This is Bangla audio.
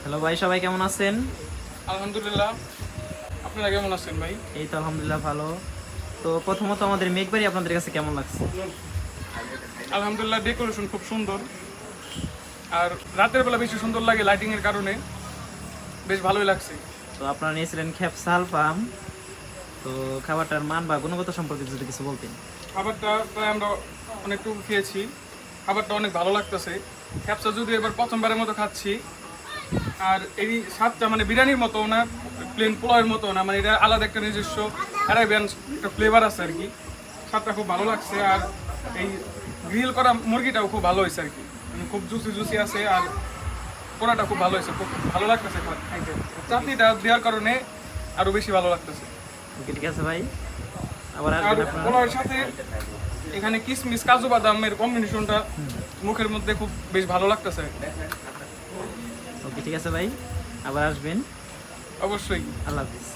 হ্যালো ভাই, সবাই কেমন আছেন? আলহামদুলিল্লাহ। আপনারা কেমন আছেন ভাই? এই তো আলহামদুলিল্লাহ ভালো। তো প্রথমত আমাদের মেঘবাড়ি আপনাদের কাছে কেমন লাগছে? আলহামদুলিল্লাহ, ডেকোরেশন খুব সুন্দর। আর রাতের বেলা বেশি সুন্দর লাগে লাইটিং এর কারণে, বেশ ভালোই লাগছে। তো আপনারা নিয়েছিলেন খ্যাপসাল ফার্ম। তো খাবারটার মান বা গুণগত সম্পর্কে যদি কিছু বলতেন। খাবারটা প্রায় আমরা অনেকটুকু খেয়েছি, খাবারটা অনেক ভালো লাগতেছে। ক্যাপসা যদি এবার প্রথমবারের মতো খাচ্ছি। আর এই স্বাদটা মানে বিরিয়ানির মতো না, প্লেন পোলাওয়ের মতো না, মানে এটা আলাদা একটা নিজস্ব অ্যারাবিয়ান একটা ফ্লেভার আছে আর কি। স্বাদটা খুব ভালো লাগছে। আর এই গ্রিল করা মুরগিটাও খুব ভালো হয়েছে আর কি, মানে খুব জুসি জুসি আছে। আর পোড়াটা খুব ভালো হয়েছে, খুব ভালো লাগতেছে খাইতে। চাটনিটা দেওয়ার কারণে আরো বেশি ভালো লাগতেছে। ওকে, ঠিক আছে ভাই, আবার আর আসবেন আপনারা। পোলাওয়ের সাথে এখানে কিশমিশ কাজু বাদামের কম্বিনেশনটা মুখের মধ্যে খুব বেশ ভালো লাগতেছে। ওকে, ঠিক আছে ভাই, আবার আসবেন। অবশ্যই। আল্লাহ হাফিজ।